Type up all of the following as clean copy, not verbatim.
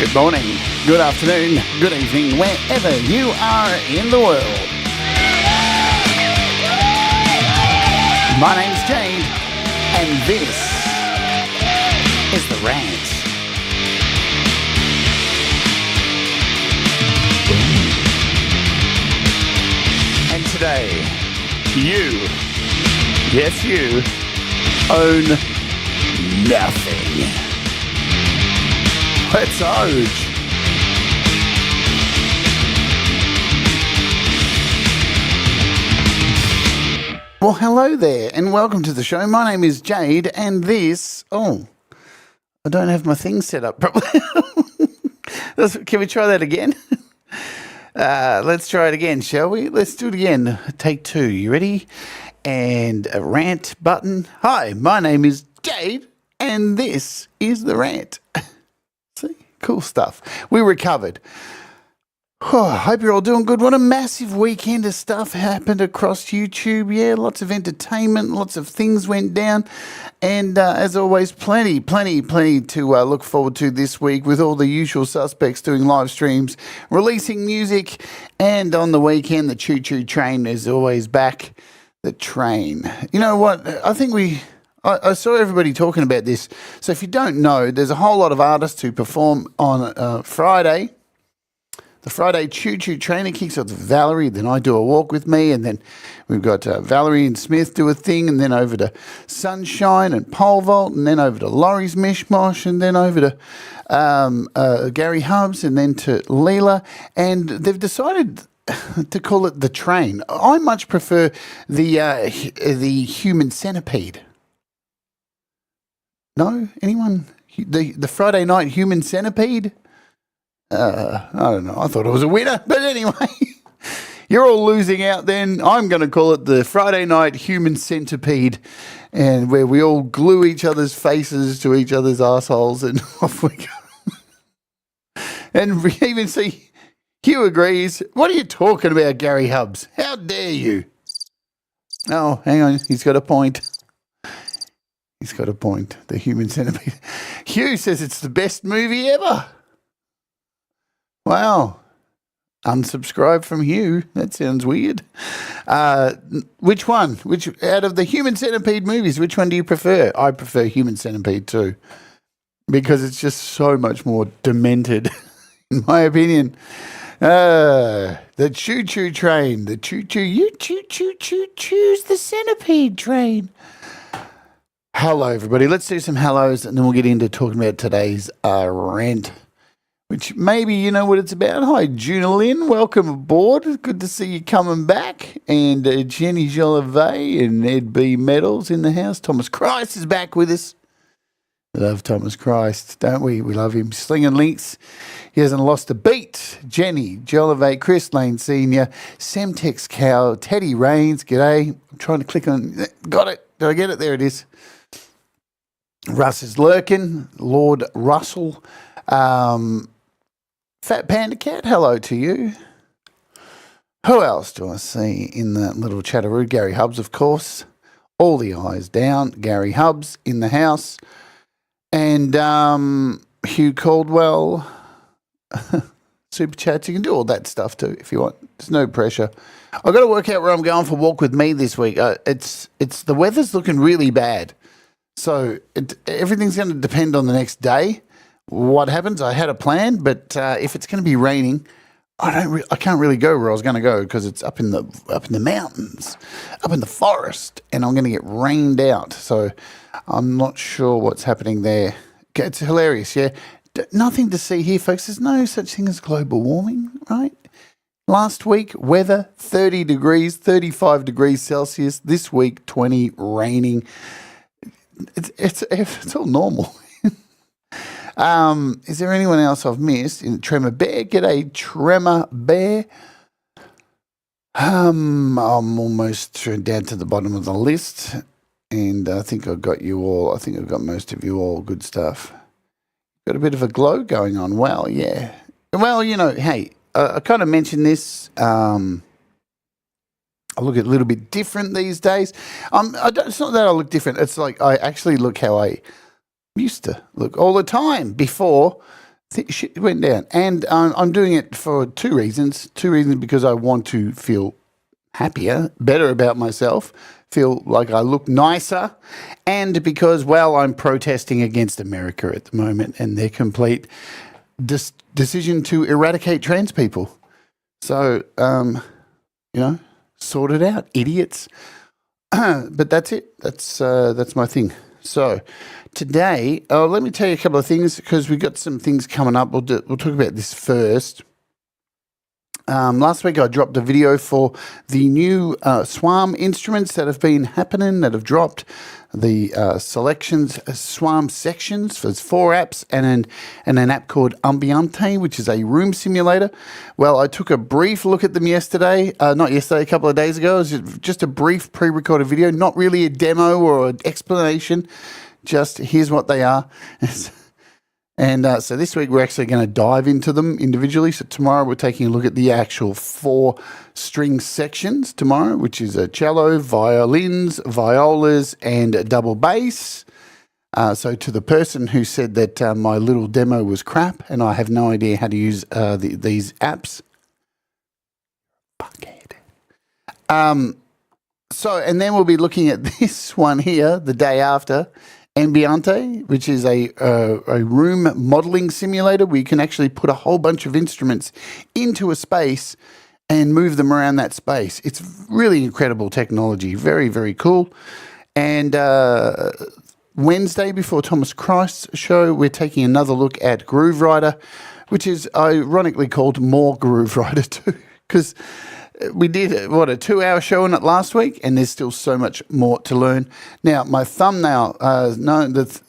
Good morning, good afternoon, good evening, wherever you are in the world. My name's Jade, and this is the Rant. And today, yes you, own nothing. Let's urge. Well, hello there, and welcome to the show. My name is Jade, and this... I don't have my thing set up properly. Can we try that again? Let's try it again, shall we? Let's do it again. Take two. You ready? And a rant button. Hi, my name is Jade, and this is the Rant. See? Cool stuff. We recovered. Hope you're all doing good. What a massive weekend of stuff happened across YouTube. Yeah, lots of entertainment, lots of things went down. And as always, plenty to look forward to this week with all the usual suspects doing live streams, releasing music. And on the weekend, the choo-choo train is always back. The train. You know what? I think I saw everybody talking about this. So if you don't know, there's a whole lot of artists who perform on Friday. The Friday choo-choo train kicks off with Valerie, then I do a walk with me, and then we've got Valerie and Smith do a thing, and then over to Sunshine and Pole Vault, and then over to Laurie's Mishmosh, and then over to Gary Hubbs, and then to Leela, and they've decided to call it the train. I much prefer the human centipede. No? Anyone? The Friday night human centipede? I don't know. I thought it was a winner. But anyway, you're all losing out then. I'm going to call it the Friday night human centipede, and where we all glue each other's faces to each other's assholes and off we go. And we even see Hugh agrees. What are you talking about, Gary Hubbs? How dare you? Oh, hang on. He's got a point. He's got a point. The human centipede. Hugh says it's the best movie ever. Wow. Unsubscribe from Hugh. That sounds weird. Which one? Which out of the human centipede movies, which one do you prefer? I prefer Human Centipede too, because it's just so much more demented, in my opinion. The choo-choo train. The choo-choo. You choo-choo-choo-choose the centipede train. Hello, everybody. Let's do some hellos, and then we'll get into talking about today's rant, which maybe you know what it's about. Hi, Juna Lynn. Welcome aboard. Good to see you coming back. And Jenny Jolivet and Ed B. Medals in the house. Thomas Christ is back with us. We love Thomas Christ, don't we? We love him. Slinging links. He hasn't lost a beat. Jenny Jolivet, Chris Lane Sr., Semtex Cow, Teddy Rains. G'day. I'm trying to click on... Got it. Did I get it? There it is. Russ is lurking. Lord Russell. Fat Panda Cat, hello to you. Who else do I see in that little chatteroo? Gary Hubbs, of course. All the eyes down. Gary Hubbs in the house. And Hugh Caldwell. SuperChats. You can do all that stuff too if you want. There's no pressure. I've got to work out where I'm going for Walk With Me this week. It's the weather's looking really bad. So everything's going to depend on the next day. What happens? I had a plan, but if it's going to be raining, I can't really go where I was going to go because it's up in the mountains, up in the forest, and I'm going to get rained out. So I'm not sure what's happening there. It's hilarious, yeah. Nothing to see here, folks. There's no such thing as global warming, right? Last week, weather 30 degrees, 35 degrees Celsius. This week, 20, raining. It's all normal. Is there anyone else I've missed? Tremor Bear, g'day, Tremor Bear. I'm almost down to the bottom of the list, and I think I've got you all. I think I've got most of you all. Good stuff. Got a bit of a glow going on. Well, yeah. Well, you know, hey, I kind of mentioned this. I look a little bit different these days. It's not that I look different. It's like I actually look how I used to look all the time before Shit went down. And I'm doing it for two reasons. Two reasons because I want to feel happier, better about myself, feel like I look nicer, and because, well, I'm protesting against America at the moment and their complete decision to eradicate trans people. So, sort it out, idiots. But that's it. That's my thing. So today, let me tell you a couple of things because we've got some things coming up. We'll talk about this first. Last week I dropped a video for the new Swarm instruments that have been happening, that have dropped the selections, Swarm sections. There's 4 apps and an app called Ambiente, which is a room simulator. Well, I took a brief look at them yesterday, not yesterday, a couple of days ago. It was just a brief pre-recorded video, not really a demo or an explanation, just here's what they are. And so this week we're actually going to dive into them individually. So tomorrow we're taking a look at the actual 4 string sections tomorrow, which is a cello, violins, violas, and a double bass. So to the person who said that my little demo was crap and I have no idea how to use these apps, fuckhead. And then we'll be looking at this one here the day after. Ambiente, which is a room modeling simulator where you can actually put a whole bunch of instruments into a space and move them around that space. It's really incredible technology. Very, very cool. And Wednesday, before Thomas Christ's show, we're taking another look at Groove Rider, which is ironically called More Groove Rider 2, because we did, a 2-hour show on it last week, and there's still so much more to learn. Now, my thumbnail,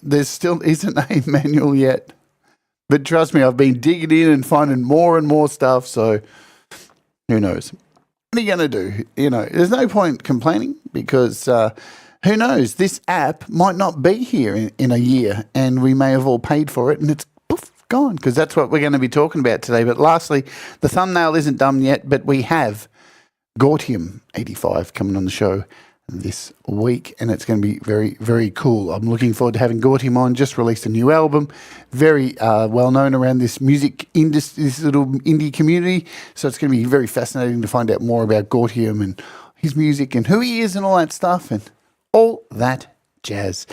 there still isn't a manual yet. But trust me, I've been digging in and finding more and more stuff, so who knows? What are you going to do? There's no point complaining because who knows? This app might not be here in a year, and we may have all paid for it, and it's gone, because that's what we're going to be talking about today. But lastly, the thumbnail isn't done yet, but we have Gortium 85 coming on the show this week, and it's going to be very, very cool. I'm looking forward to having Gortium on. Just released a new album, very well known around this music industry, this little indie community. So it's going to be very fascinating to find out more about Gortium and his music and who he is and all that stuff and all that jazz.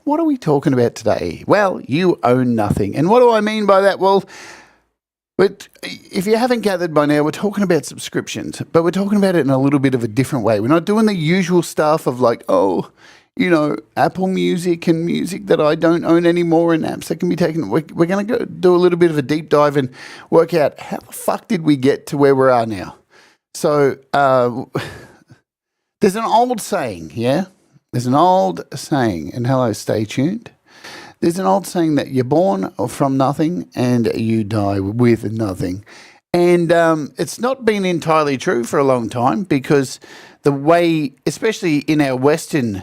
What are we talking about today? Well, you own nothing. And what do I mean by that? Well, but if you haven't gathered by now, we're talking about subscriptions, but we're talking about it in a little bit of a different way. We're not doing the usual stuff of like, Apple Music and music that I don't own anymore and apps that can be taken. We're going to go do a little bit of a deep dive and work out how the fuck did we get to where we are now. So there's an old saying, yeah? There's an old saying, and hello, stay tuned. There's an old saying that you're born from nothing and you die with nothing. And it's not been entirely true for a long time because the way, especially in our Western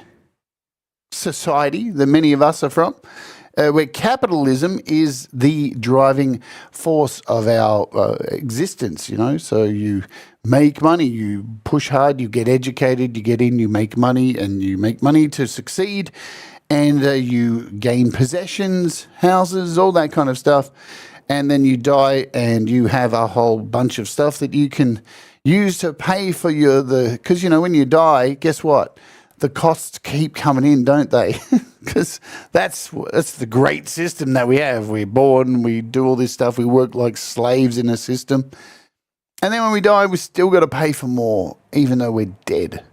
society that many of us are from, where capitalism is the driving force of our existence, so you make money, you push hard, you get educated, you get in, you make money, and you make money to succeed. And you gain possessions, houses, all that kind of stuff. And then you die and you have a whole bunch of stuff that you can use to pay for because, when you die, guess what? The costs keep coming in, don't they? Because that's the great system that we have. We're born, we do all this stuff, we work like slaves in a system. And then when we die, we still got to pay for more, even though we're dead.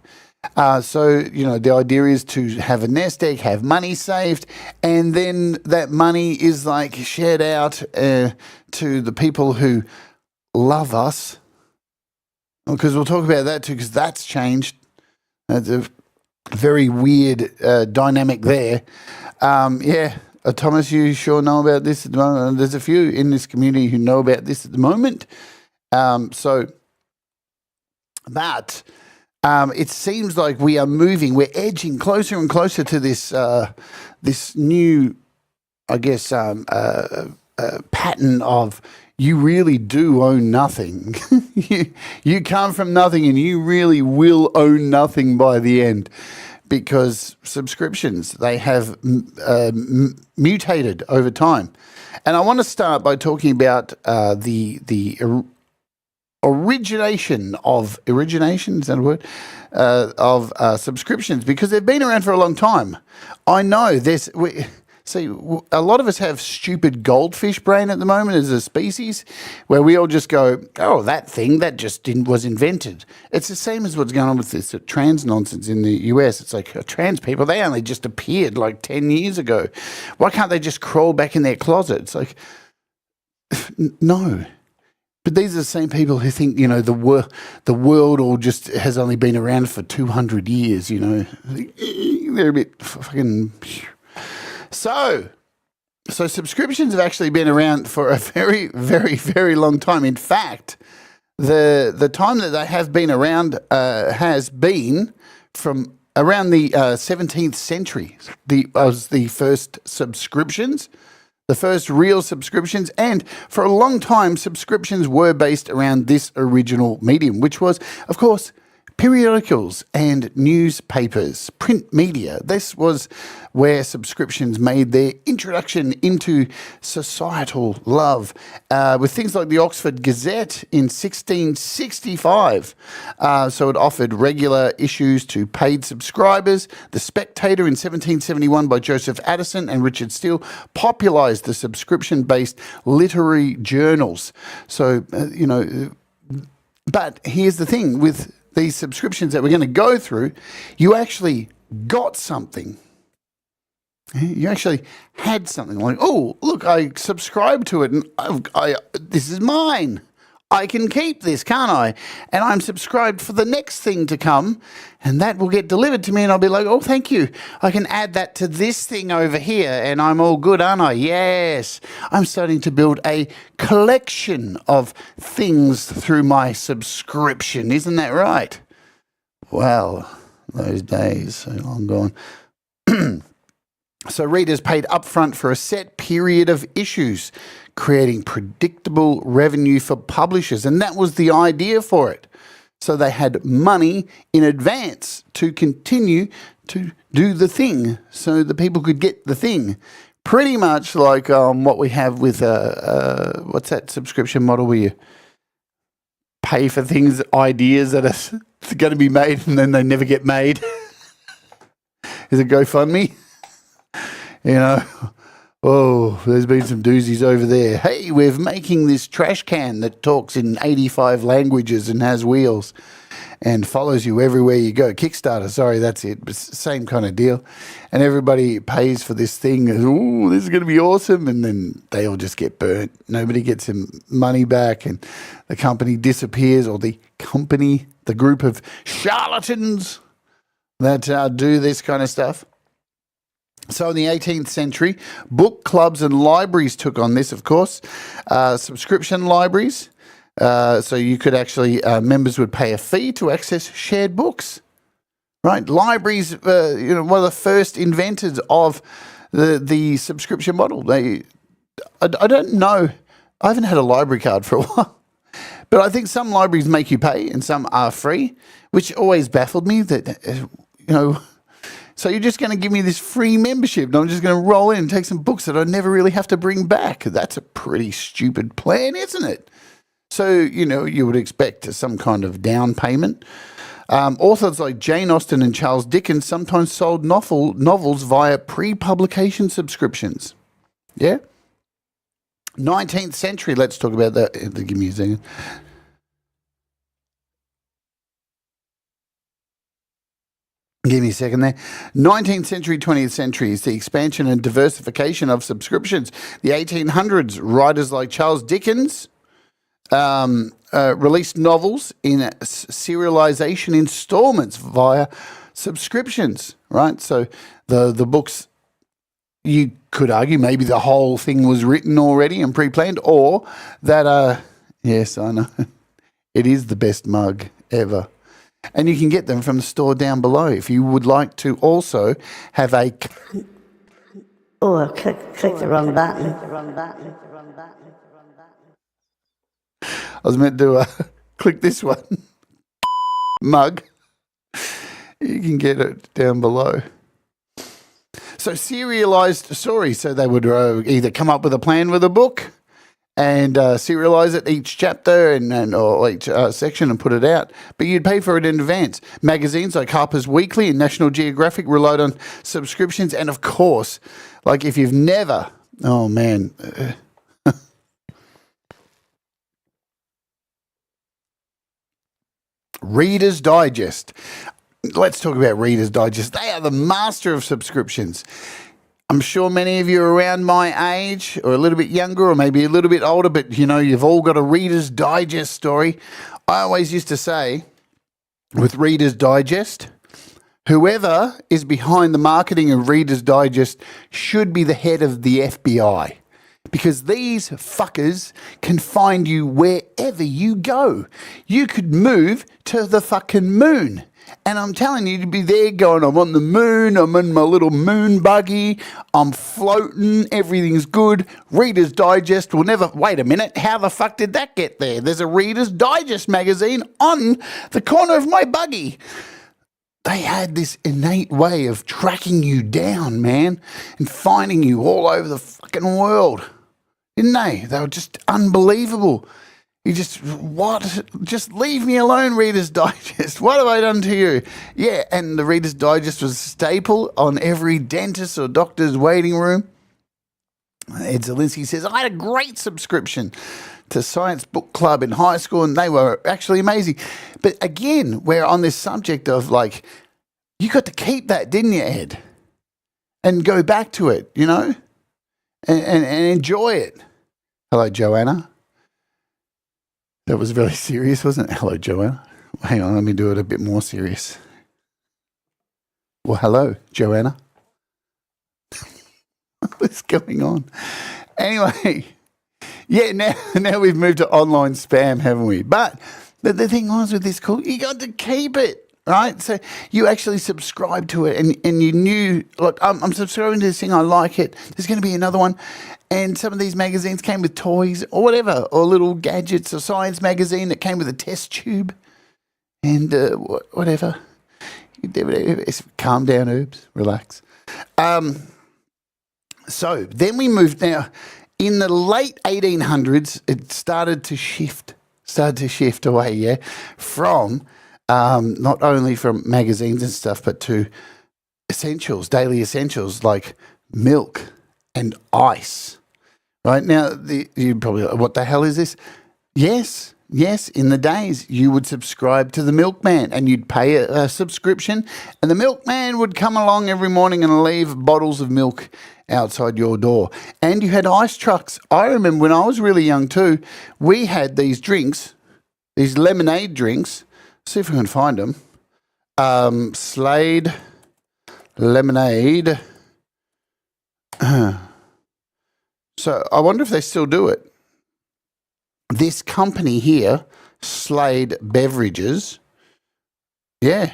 So, the idea is to have a nest egg, have money saved, and then that money is like shared out to the people who love us. Because we'll talk about that too, because that's changed. It's a very weird dynamic there. Thomas, you sure know about this at the moment. There's a few in this community who know about this at the moment. It seems like we are moving, we're edging closer and closer to this this new, pattern of you really do own nothing. you come from nothing and you really will own nothing by the end. because subscriptions, they have mutated over time. And I want to start by talking about the origination, is that a word? Of subscriptions, because they've been around for a long time. I know see, a lot of us have stupid goldfish brain at the moment as a species, where we all just go, oh, that thing, that just was invented. It's the same as what's going on with this trans nonsense in the US. It's like trans people, they only just appeared like 10 years ago. Why can't they just crawl back in their closet? It's like, no. But these are the same people who think, the world all just has only been around for 200 years, They're a bit fucking... So subscriptions have actually been around for a very, very, very long time. In fact, the time that they have been around has been from around the 17th century. Was the first subscriptions, the first real subscriptions, and for a long time, subscriptions were based around this original medium, which was, of course, periodicals and newspapers, print media. This was where subscriptions made their introduction into societal love, with things like the Oxford Gazette in 1665. So it offered regular issues to paid subscribers. The Spectator in 1771 by Joseph Addison and Richard Steele popularised the subscription-based literary journals. So, but here's the thing with these subscriptions that we're going to go through, you actually got something. You actually had something like, oh, look, I subscribed to it and this is mine. I can keep this, can't I? And I'm subscribed for the next thing to come, and that will get delivered to me, and I'll be like, oh, thank you. I can add that to this thing over here, and I'm all good, aren't I? Yes. I'm starting to build a collection of things through my subscription. Isn't that right? Well, those days, so long gone. So readers paid upfront for a set period of issues, creating predictable revenue for publishers. And that was the idea for it. So they had money in advance to continue to do the thing so the people could get the thing. Pretty much like what we have with, what's that subscription model where you pay for things, ideas that are going to be made and then they never get made? Is it GoFundMe? Oh, there's been some doozies over there. Hey, we're making this trash can that talks in 85 languages and has wheels and follows you everywhere you go. Kickstarter, sorry, that's it. But same kind of deal. And everybody pays for this thing. Oh, this is going to be awesome. And then they all just get burnt. Nobody gets their money back and the company disappears, or the group of charlatans that do this kind of stuff. So in the 18th century, book clubs and libraries took on this, of course. Subscription libraries. So you could actually, members would pay a fee to access shared books. Right? Libraries, one of the first inventors of the subscription model. I don't know. I haven't had a library card for a while. But I think some libraries make you pay and some are free, which always baffled me that, so you're just going to give me this free membership and I'm just going to roll in and take some books that I never really have to bring back. That's a pretty stupid plan, isn't it? So, you would expect some kind of down payment. Authors like Jane Austen and Charles Dickens sometimes sold novels via pre-publication subscriptions. Yeah? 19th century, let's talk about that. Give me a second. Give me a second there. 19th century, 20th century is the expansion and diversification of subscriptions. The 1800s, writers like Charles Dickens released novels in serialization installments via subscriptions, right? So the books, you could argue maybe the whole thing was written already and pre-planned, or that, yes, I know, it is the best mug ever. And you can get them from the store down below if you would like to also have a... Oh, I clicked the wrong button. I was meant to click this one. Mug. You can get it down below. So serialized stories. So they would either come up with a plan with a book and serialize it each chapter or each section and put it out. But you'd pay for it in advance. Magazines like Harper's Weekly and National Geographic relied on subscriptions. And of course, like if you've never, oh man. Reader's Digest. Let's talk about Reader's Digest. They are the master of subscriptions. I'm sure many of you are around my age or a little bit younger or maybe a little bit older, but you know, you've all got a Reader's Digest story. I always used to say with Reader's Digest, whoever is behind the marketing of Reader's Digest should be the head of the FBI. Because these fuckers can find you wherever you go. You could move to the fucking moon. And I'm telling you to be there going, I'm on the moon, I'm in my little moon buggy, I'm floating, everything's good. Reader's Digest will never, wait a minute, how the fuck did that get there? There's a Reader's Digest magazine on the corner of my buggy. They had this innate way of tracking you down, man, and finding you all over the fucking world. Didn't they? They were just unbelievable. You just, what? Just leave me alone, Reader's Digest. What have I done to you? Yeah, and the Reader's Digest was a staple on every dentist or doctor's waiting room. Ed Zielinski says, I had a great subscription to Science Book Club in high school, and they were actually amazing. But again, we're on this subject of like, you got to keep that, didn't you, Ed? And go back to it, you know, and enjoy it. Hello, Joanna. That was very serious, wasn't it? Hello, Joanna. Hang on, let me do it a bit more serious. Well, hello, Joanna. What's going on? Anyway, yeah, now we've moved to online spam, haven't we? But the thing was with this call, you got to keep it, right? So you actually subscribe to it and you knew, look, I'm subscribing to this thing, I like it. There's going to be another one. And some of these magazines came with toys or whatever, or little gadgets, or science magazine that came with a test tube and whatever. Calm down, Herbs. Relax. So then we moved now. In the late 1800s, it started to shift away, yeah, from not only from magazines and stuff, but to essentials, daily essentials like milk and ice. Right now, you probably, what the hell is this? Yes, in the days, you would subscribe to the milkman and you'd pay a subscription, and the milkman would come along every morning and leave bottles of milk outside your door. And you had ice trucks. I remember when I was really young too, we had these drinks, these lemonade drinks. See if I can find them. Slade lemonade. So I wonder if they still do it. This company here, Slade Beverages, yeah,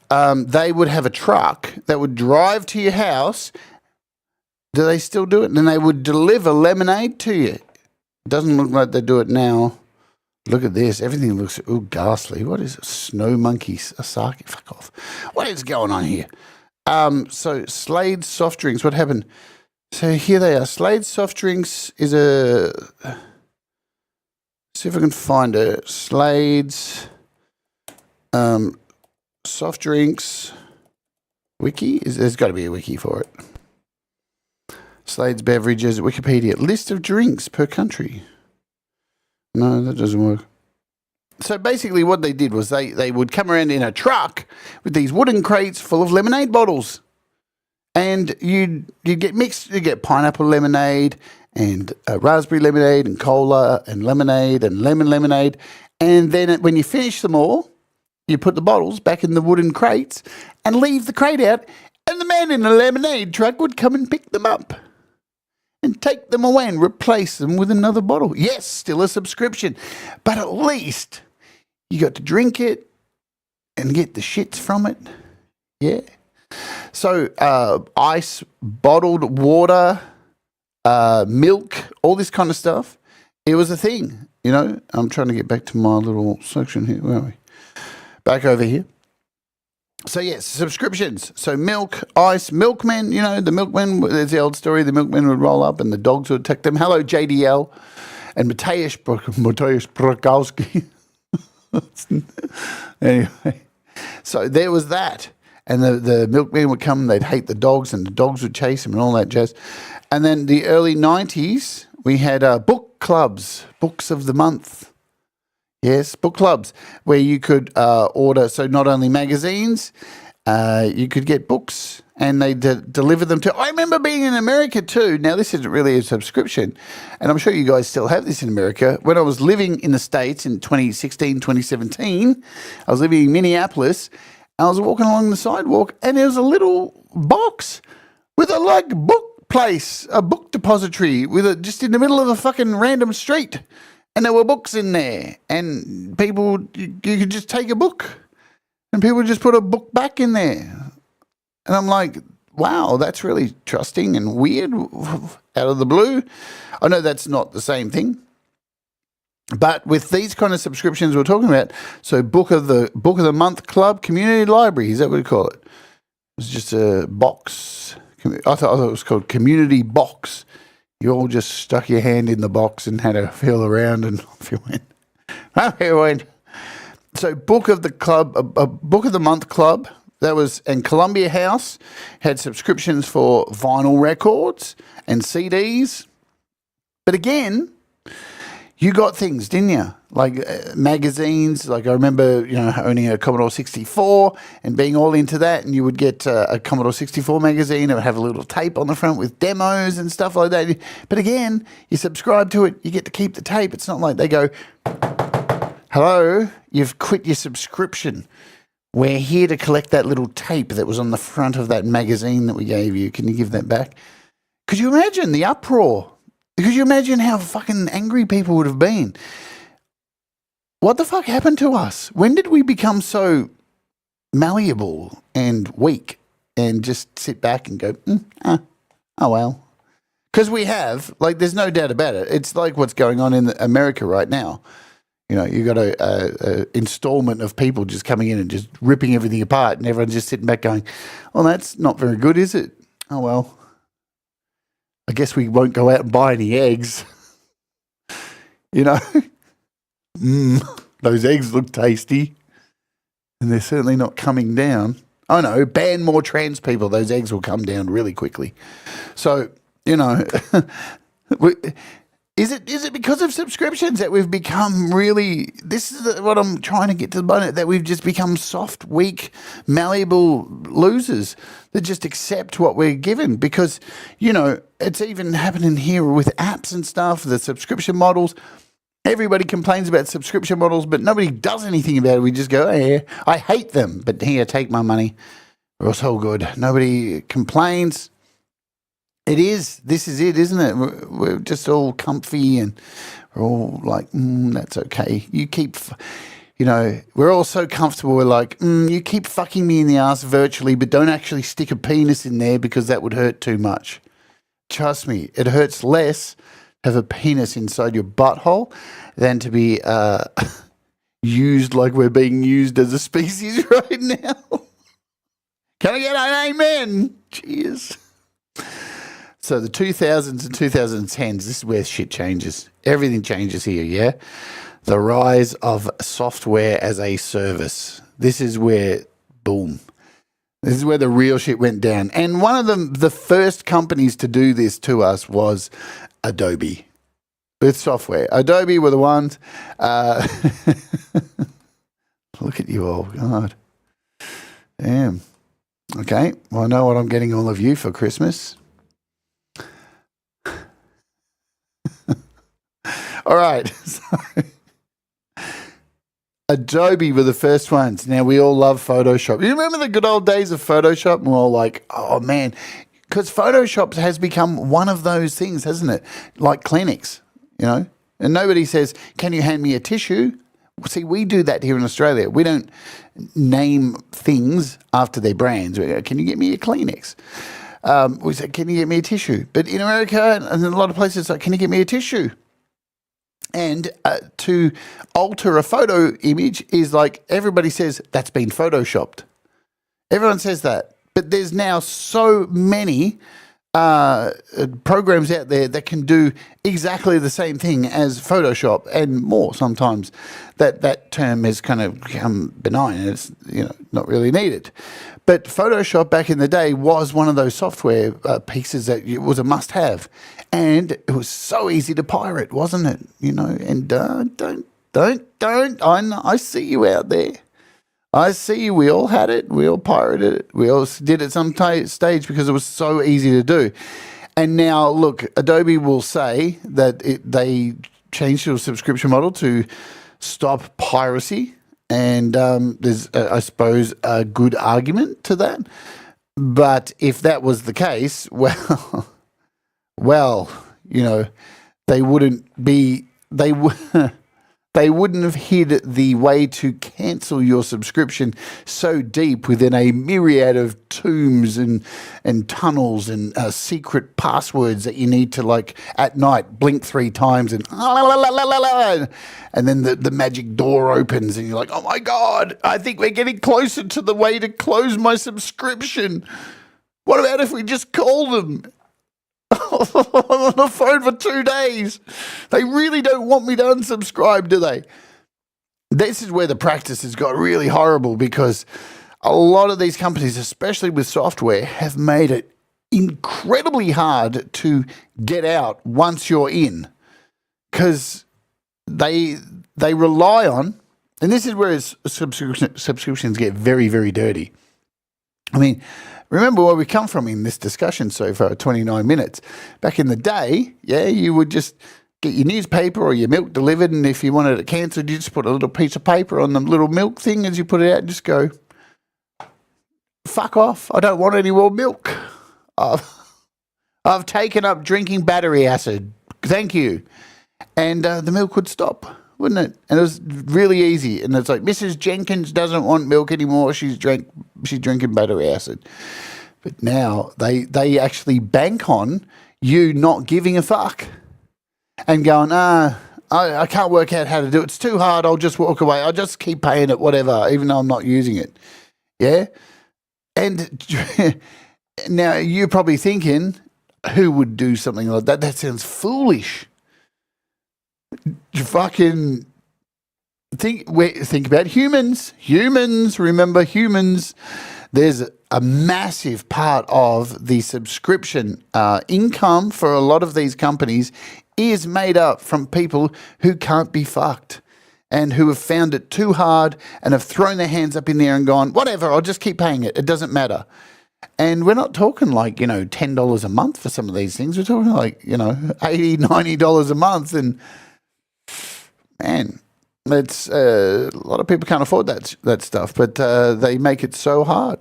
they would have a truck that would drive to your house. Do they still do it? And they would deliver lemonade to you. It doesn't look like they do it now. Look at this. Everything looks ghastly. What is it? Snow monkeys. Asaki. Fuck off. What is going on here? So Slade soft drinks. What happened? So here they are. Slade soft drinks is a... See if I can find it. Slade's soft drinks wiki. There's got to be a wiki for it. Slade's beverages, Wikipedia. List of drinks per country. No, that doesn't work. So basically what they did was they would come around in a truck with these wooden crates full of lemonade bottles. And you'd get mixed, you get pineapple lemonade and raspberry lemonade and cola and lemonade and lemon lemonade. And then when you finish them all, you put the bottles back in the wooden crates and leave the crate out. And the man in the lemonade truck would come and pick them up and take them away and replace them with another bottle. Yes, still a subscription. But at least you got to drink it and get the shits from it. Yeah. So ice, bottled water, milk, all this kind of stuff, it was a thing, you know. I'm trying to get back to my little section here. Where are we? Back over here. So, yes, subscriptions. So, milk, ice, milkmen, the milkmen, there's the old story. The milkmen would roll up and the dogs would attack them. Hello, JDL and Mateusz Brokowski. Anyway, so there was that. And the milkmen would come and they'd hate the dogs and the dogs would chase them and all that jazz. And then the early 90s, we had book clubs, books of the month. Yes, book clubs where you could order, so not only magazines, you could get books and they deliver them to. I remember being in America too. Now, this isn't really a subscription, and I'm sure you guys still have this in America. When I was living in the States in 2016, 2017, I was living in Minneapolis. I was walking along the sidewalk and there was a little box with a book place, a book depository just in the middle of a fucking random street. And there were books in there, and people, you could just take a book, and people just put a book back in there. And I'm like, wow, that's really trusting and weird out of the blue. I know that's not the same thing. But with these kind of subscriptions we're talking about, so book of the month club, community library, is that what we call it? It was just a box. I thought it was called community box. You all just stuck your hand in the box and had a feel around and off you went. Off you went. So book of the club, a book of the month club, that was, and Columbia House had subscriptions for vinyl records and CDs. But again, you got things, didn't you? Like magazines. Like I remember, owning a Commodore 64 and being all into that. And you would get a Commodore 64 magazine. It would have a little tape on the front with demos and stuff like that. But again, you subscribe to it, you get to keep the tape. It's not like they go, hello, you've quit your subscription. We're here to collect that little tape that was on the front of that magazine that we gave you. Can you give that back? Could you imagine the uproar? Could you imagine how fucking angry people would have been? What the fuck happened to us? When did we become so malleable and weak and just sit back and go, oh well? Because we have, there's no doubt about it. It's like what's going on in America right now. You got a installment of people just coming in and just ripping everything apart, and everyone's just sitting back going, well, that's not very good, is it? Oh, well, I guess we won't go out and buy any eggs. Those eggs look tasty, and they're certainly not coming down. Oh, no, ban more trans people. Those eggs will come down really quickly. So, Is it because of subscriptions that we've become really, this is what I'm trying to get to the bottom of, that we've just become soft, weak, malleable losers that just accept what we're given? Because, it's even happening here with apps and stuff, the subscription models. Everybody complains about subscription models, but nobody does anything about it. We just go, oh, yeah, I hate them, but here, take my money. It's all good. Nobody complains. This is it, isn't it? We're just all comfy and we're all like, that's okay. You keep, we're all so comfortable. We're like, you keep fucking me in the ass virtually, but don't actually stick a penis in there because that would hurt too much. Trust me, it hurts less to have a penis inside your butthole than to be used like we're being used as a species right now. Can I get an amen? Cheers. So the 2000s and 2010s, this is where shit changes. Everything changes here, yeah? The rise of software as a service. This is where, boom. This is where the real shit went down. And one of the first companies to do this to us was Adobe. With software. Adobe were the ones. Look at you all. God. Damn. Okay. Well, I know what I'm getting all of you for Christmas. All right. So, Adobe were the first ones. Now, we all love Photoshop. You remember the good old days of Photoshop? And we're all like, oh, man. Because Photoshop has become one of those things, hasn't it? Like clinics, And nobody says, can you hand me a tissue? See, we do that here in Australia. We don't name things after their brands. We go, can you get me a Kleenex? We say, can you get me a tissue? But in America and in a lot of places, it's like, can you get me a tissue? And to alter a photo image is like everybody says that's been photoshopped. Everyone says that. But there's now so many programs out there that can do exactly the same thing as Photoshop and more sometimes. That term has kind of become benign and it's not really needed. But Photoshop back in the day was one of those software pieces that it was a must-have. And it was so easy to pirate, wasn't it? And don't. I see you out there. I see you. We all had it. We all pirated it. We all did it some stage because it was so easy to do. And now, look, Adobe will say that they changed to a subscription model to stop piracy. And there's, I suppose, a good argument to that. But if that was the case, well, they wouldn't be, they wouldn't have hid the way to cancel your subscription so deep within a myriad of tombs and tunnels and secret passwords that you need to, like, at night, blink 3 times and then the magic door opens and you're like, oh my God, I think we're getting closer to the way to close my subscription. What about if we just call them? I'm on the phone for 2 days. They really don't want me to unsubscribe, do they? This is where the practice has got really horrible because a lot of these companies, especially with software, have made it incredibly hard to get out once you're in because they rely on, and this is where subscriptions get very, very dirty. I mean, remember where we come from in this discussion so far, 29 minutes. Back in the day, you would just get your newspaper or your milk delivered, and if you wanted it cancelled, you just put a little piece of paper on the little milk thing as you put it out and just go, fuck off, I don't want any more milk. I've taken up drinking battery acid. Thank you. And the milk would stop, wouldn't it? And it was really easy. And it's like, Mrs. Jenkins doesn't want milk anymore. She's drinking battery acid. But now they actually bank on you not giving a fuck and going, I can't work out how to do it. It's too hard. I'll just walk away. I'll just keep paying it, whatever, even though I'm not using it. Yeah? And now you're probably thinking, who would do something like that? That sounds foolish. You fucking think about humans. Remember humans. There's a massive part of the subscription income for a lot of these companies is made up from people who can't be fucked and who have found it too hard and have thrown their hands up in the air and gone, whatever, I'll just keep paying it. It doesn't matter. And we're not talking like, $10 a month for some of these things. We're talking like, $80, $90 a month. And man, it's a lot of people can't afford that stuff, but they make it so hard.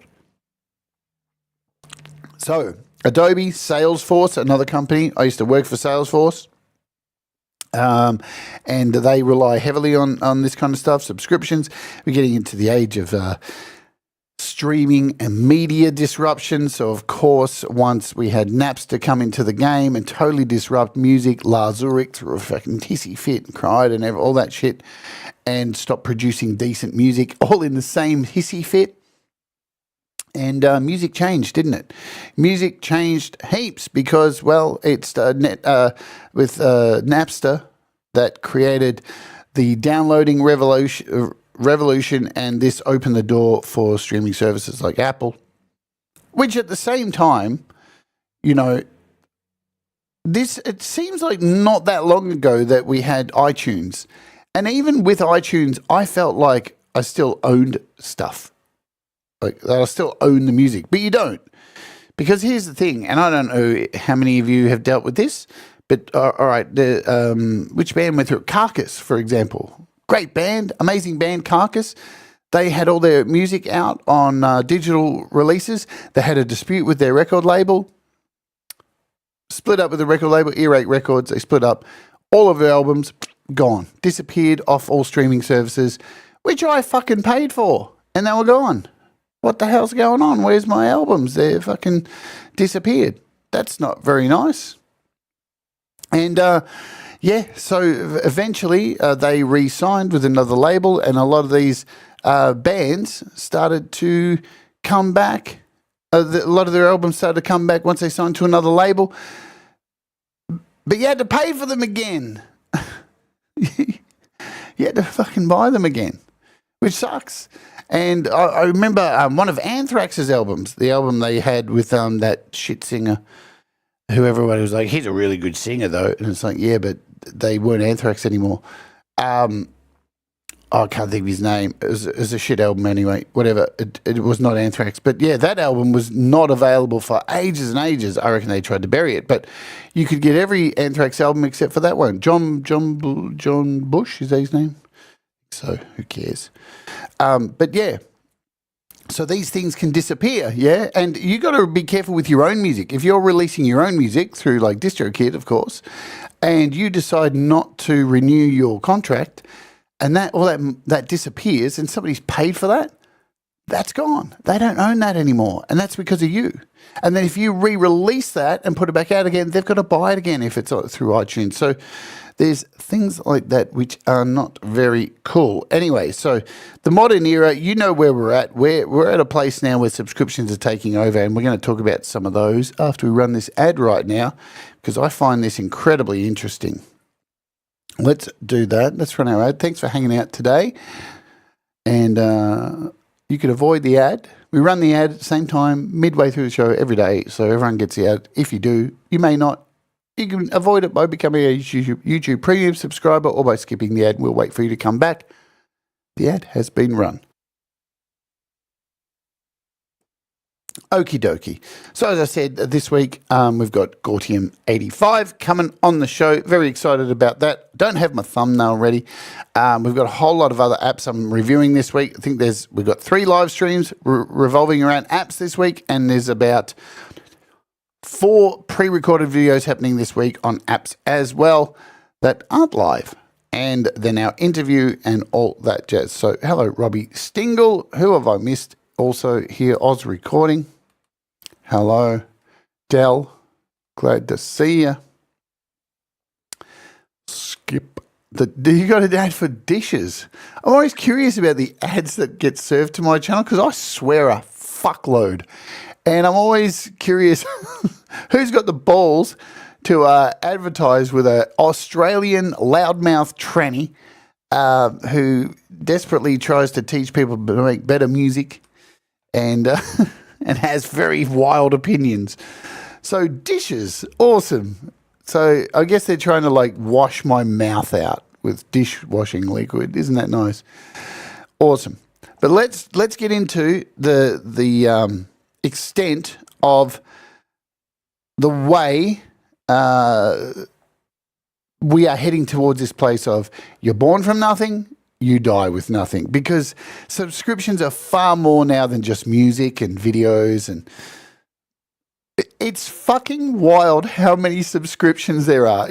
So Adobe, Salesforce, another company. I used to work for Salesforce. And they rely heavily on this kind of stuff, subscriptions. We're getting into the age of streaming and media disruption. So, of course, once we had Napster come into the game and totally disrupt music, Lars Ulrich threw a fucking hissy fit and cried and all that shit and stopped producing decent music, all in the same hissy fit. And music changed, didn't it? Music changed heaps because, well, it's with Napster that created the downloading revolution, and this opened the door for streaming services like Apple, which at the same time, it seems like not that long ago that we had iTunes. And even with iTunes, I felt like I still owned stuff. Like that I still own the music, but you don't. Because here's the thing, and I don't know how many of you have dealt with this, but all right, which band went through it? Carcass, for example. Great band, amazing band, Carcass. They had all their music out on digital releases. They had a dispute with their record label, split up with the record label, Earache Records. They split up. All of their albums, gone. Disappeared off all streaming services, which I fucking paid for, and they were gone. What the hell's going on? Where's my albums? They're fucking disappeared. That's not very nice. And, so eventually they re-signed with another label, and a lot of these bands started to come back. A lot of their albums started to come back once they signed to another label. But you had to pay for them again. You had to fucking buy them again, which sucks. And I remember one of Anthrax's albums, the album they had with that shit singer, who everybody was like, he's a really good singer though. And it's like, yeah, but they weren't Anthrax anymore. I can't think of his name. It was a shit album anyway. Whatever. It was not Anthrax. But yeah, that album was not available for ages and ages. I reckon they tried to bury it. But you could get every Anthrax album except for that one. John Bush, is that his name? So who cares? But yeah. So these things can disappear, yeah? And you got to be careful with your own music. If you're releasing your own music through like DistroKid, of course, and you decide not to renew your contract, and that disappears, and somebody's paid for that, that's gone. They don't own that anymore, and that's because of you. And then if you re-release that and put it back out again, they've got to buy it again if it's through iTunes. So there's things like that which are not very cool. Anyway, so the modern era, you know where we're at. We're at a place now where subscriptions are taking over, and we're going to talk about some of those after we run this ad right now, because I find this incredibly interesting. Let's do that. Let's run our ad. Thanks for hanging out today. And you could avoid the ad. We run the ad at the same time, midway through the show every day, so everyone gets the ad. If you do, you may not. You can avoid it by becoming a YouTube Premium subscriber or by skipping the ad. We'll wait for you to come back. The ad has been run. Okie dokie. So as I said, this week we've got Gortium 85 coming on the show. Very excited about that. Don't have my thumbnail ready. We've got a whole lot of other apps I'm reviewing this week. I think we've got 3 live streams revolving around apps this week, and there's about 4 pre-recorded videos happening this week on apps as well that aren't live. And then our interview and all that jazz. So hello, Robbie Stingle. Who have I missed? Also here, Oz Recording. Hello, Dell. Glad to see you. Skip. You got an ad for dishes. I'm always curious about the ads that get served to my channel because I swear a fuckload. And I'm always curious who's got the balls to advertise with an Australian loudmouth tranny who desperately tries to teach people to make better music and and has very wild opinions. So dishes, awesome. So I guess they're trying to like wash my mouth out with dishwashing liquid. Isn't that nice? Awesome. But let's get into the extent of the way we are heading towards this place of you're born from nothing, you die with nothing, because subscriptions are far more now than just music and videos, and it's fucking wild how many subscriptions there are.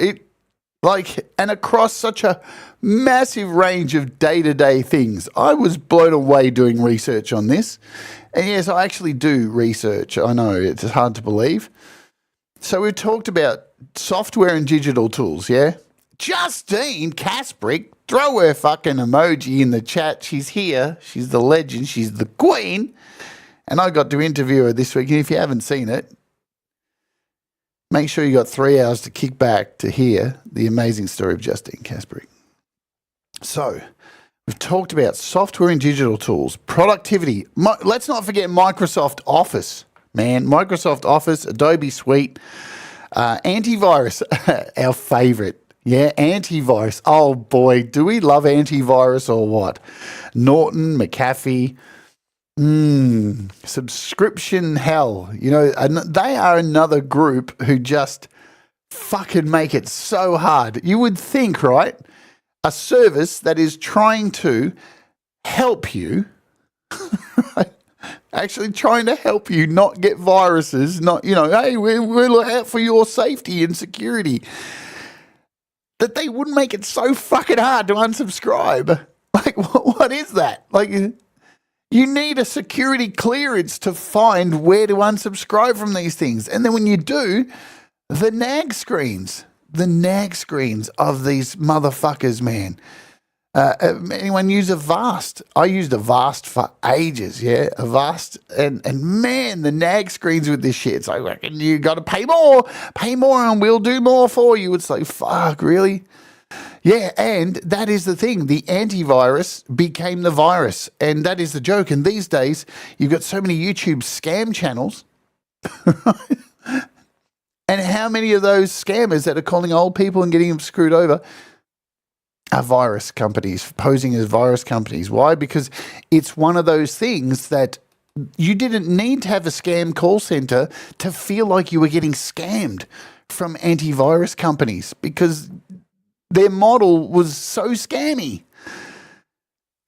And across such a massive range of day-to-day things. I was blown away doing research on this. And yes, I actually do research. I know, it's hard to believe. So we've talked about software and digital tools, yeah? Justine Casbrick, throw her fucking emoji in the chat. She's here. She's the legend. She's the queen. And I got to interview her this week. And if you haven't seen it, make sure you got 3 hours to kick back to hear the amazing story of Justine Casbrick. So we've talked about software and digital tools, productivity. Let's not forget Microsoft Office, man. Microsoft Office, Adobe Suite, antivirus, our favorite. Yeah, antivirus. Oh, boy, do we love antivirus or what? Norton, McAfee, subscription hell. You know, they are another group who just fucking make it so hard. You would think, right? A service that is trying to help you, actually trying to help you not get viruses, not, you know, hey, we're out for your safety and security, that they wouldn't make it so fucking hard to unsubscribe. Like, what is that? Like, you need a security clearance to find where to unsubscribe from these things. And then when you do, the nag screens of these motherfuckers, man. Anyone use Avast? I used Avast for ages, yeah. Avast, and man, the nag screens with this shit. It's like, reckon you got to pay more, and we'll do more for you. It's like, fuck, really? Yeah, and that is the thing. The antivirus became the virus, and that is the joke. And these days, you've got so many YouTube scam channels. And how many of those scammers that are calling old people and getting them screwed over are virus companies, posing as virus companies? Why? Because it's one of those things that you didn't need to have a scam call center to feel like you were getting scammed from antivirus companies, because their model was so scammy.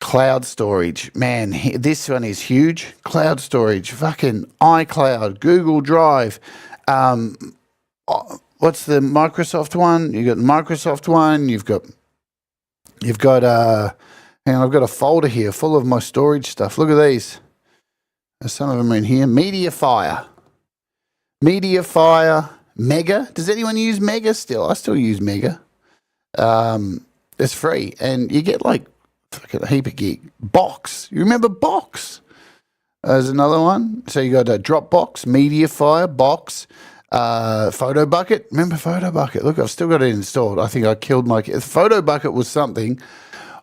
Cloud storage, man, this one is huge. Cloud storage, fucking iCloud, Google Drive. What's the Microsoft one? You got the Microsoft one. You've got and I've got a folder here full of my storage stuff. Look at these. Some of them are in here. MediaFire, Mega. Does anyone use Mega still? I still use Mega. It's free, and you get like fucking a heap of gig. Box. You remember Box? There's another one. So you got a Dropbox, MediaFire, Box. Photo Bucket. Remember Photo Bucket? Look, I've still got it installed. I think I killed my Photo Bucket was something.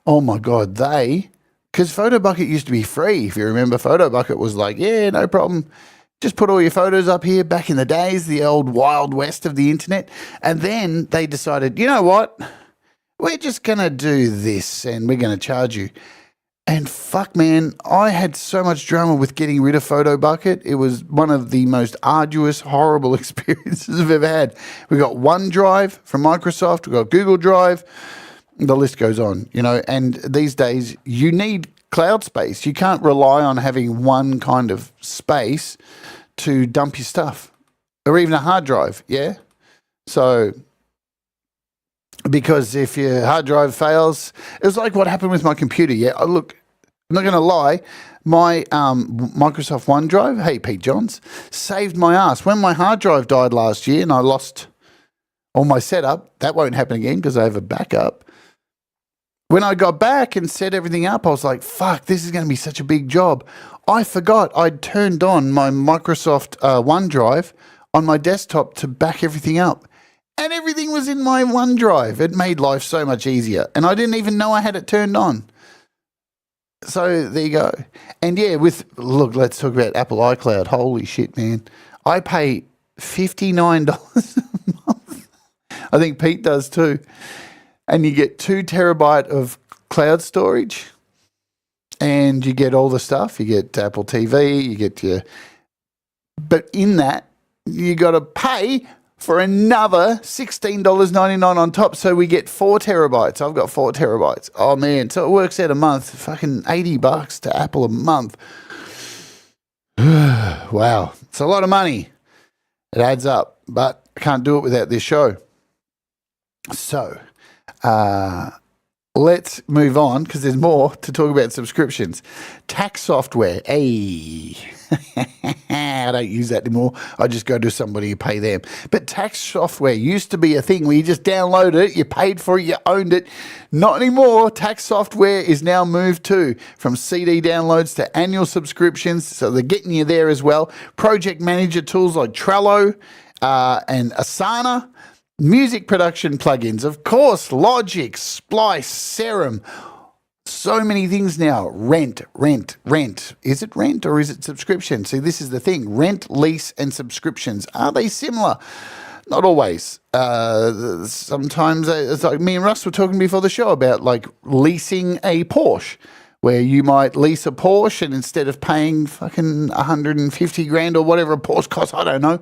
Oh my God, because Photo Bucket used to be free. If you remember, Photo Bucket was like, yeah, no problem. Just put all your photos up here back in the days, the old wild west of the internet. And then they decided, you know what? We're just going to do this and we're going to charge you. And fuck, man, I had so much drama with getting rid of Photo Bucket. It was one of the most arduous, horrible experiences I've ever had. We got OneDrive from Microsoft. We got Google Drive. The list goes on, and these days you need cloud space. You can't rely on having one kind of space to dump your stuff, or even a hard drive, yeah? So, because if your hard drive fails, it was like what happened with my computer, yeah? Look, I'm not going to lie, my Microsoft OneDrive, hey Pete Johns, saved my ass. When my hard drive died last year and I lost all my setup, that won't happen again because I have a backup. When I got back and set everything up, I was like, fuck, this is going to be such a big job. I forgot I'd turned on my Microsoft OneDrive on my desktop to back everything up. And everything was in my OneDrive. It made life so much easier. And I didn't even know I had it turned on. So there you go. And yeah, look, let's talk about Apple iCloud. Holy shit, man. I pay $59 a month. I think Pete does too. And you get 2 terabyte of cloud storage, and you get all the stuff. You get Apple TV, you get but in that, you got to pay for another $16.99 on top. So we get 4 terabytes. I've got 4 terabytes. Oh man. So it works out a month, fucking $80 to Apple a month. Wow. It's a lot of money. It adds up, but I can't do it without this show. So, let's move on because there's more to talk about subscriptions. Tax software. Hey, I don't use that anymore. I just go to somebody and pay them. But tax software used to be a thing where you just downloaded it, you paid for it, you owned it. Not anymore. Tax software is now moved from CD downloads to annual subscriptions. So they're getting you there as well. Project manager tools like Trello and Asana. Music production plugins, of course, Logic, Splice, Serum, so many things now. Rent. Is it rent or is it subscription? See, this is the thing. Rent, lease, and subscriptions. Are they similar? Not always. Sometimes, it's like me and Russ were talking before the show about like leasing a Porsche, where you might lease a Porsche and instead of paying fucking 150 grand or whatever a Porsche costs, I don't know,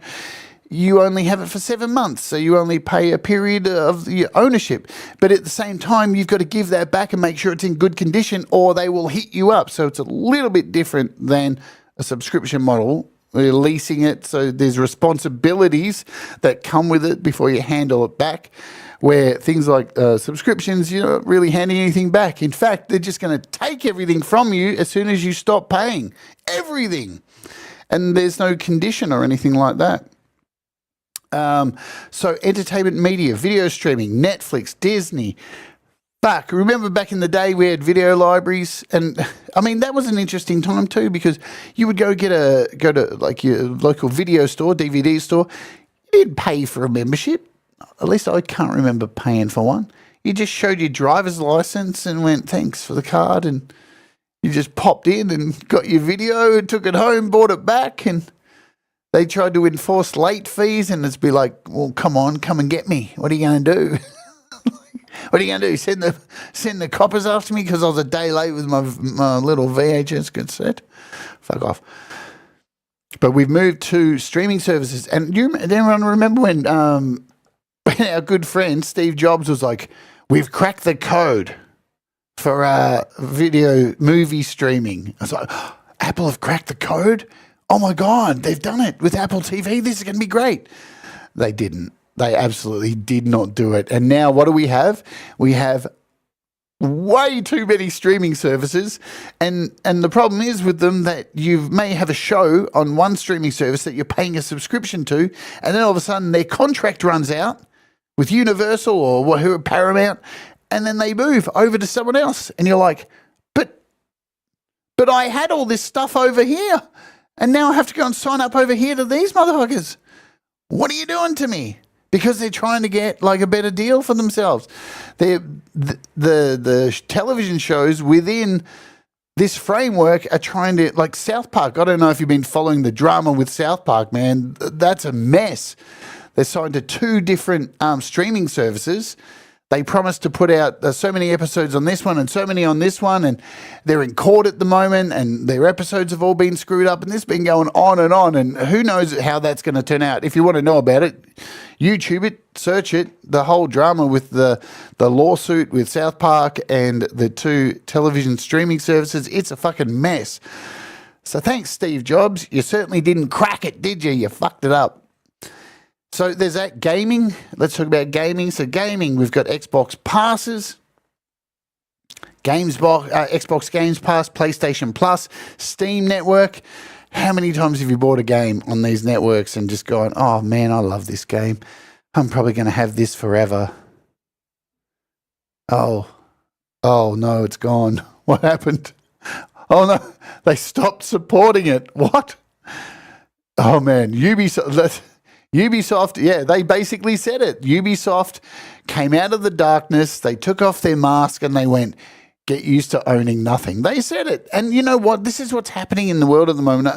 you only have it for 7 months, so you only pay a period of your ownership. But at the same time, you've got to give that back and make sure it's in good condition or they will hit you up. So it's a little bit different than a subscription model. You're leasing it, so there's responsibilities that come with it before you handle it back, where things like subscriptions, you're not really handing anything back. In fact, they're just going to take everything from you as soon as you stop paying. Everything. And there's no condition or anything like that. So entertainment media, video streaming, Netflix, Disney, Fuck, remember back in the day we had video libraries, and I mean that was an interesting time too, because you would go to like your local video store, DVD store. You didn't pay for a membership. At least I can't remember paying for one. You just showed your driver's license and went, thanks for the card, and you just popped in and got your video and took it home, bought it back, and they tried to enforce late fees, and it's be like, well, come and get me. What are you going to do? What are you going to do? Send the coppers after me because I was a day late with my little VHS cassette? Fuck off. But we've moved to streaming services. And anyone remember when our good friend Steve Jobs was like, we've cracked the code for video movie streaming. I was like, Apple have cracked the code? Oh my God, they've done it with Apple TV. This is going to be great. They didn't. They absolutely did not do it. And now what do we have? We have way too many streaming services. And the problem is with them that you may have a show on one streaming service that you're paying a subscription to, and then all of a sudden their contract runs out with Universal or who Paramount, and then they move over to someone else. And you're like, but I had all this stuff over here, and now I have to go and sign up over here to these motherfuckers. What are you doing to me? Because they're trying to get like a better deal for themselves. The television shows within this framework are trying to, like South Park. I don't know if you've been following the drama with South Park, man. That's a mess. They're signed to 2 different streaming services. They promised to put out so many episodes on this one and so many on this one, and they're in court at the moment, and their episodes have all been screwed up, and this has been going on, and who knows how that's going to turn out. If you want to know about it, YouTube it, search it, the whole drama with the lawsuit with South Park and the 2 television streaming services. It's a fucking mess. So thanks, Steve Jobs. You certainly didn't crack it, did you? You fucked it up. So there's that. Gaming. Let's talk about gaming. So gaming, we've got Xbox passes, Xbox Games Pass, PlayStation Plus, Steam Network. How many times have you bought a game on these networks and just gone, oh man, I love this game. I'm probably going to have this forever. Oh no, it's gone. What happened? Oh no, they stopped supporting it. What? Oh man, Ubisoft, yeah, they basically said it. Ubisoft came out of the darkness, they took off their mask and they went, get used to owning nothing. They said it. And you know what? This is what's happening in the world at the moment.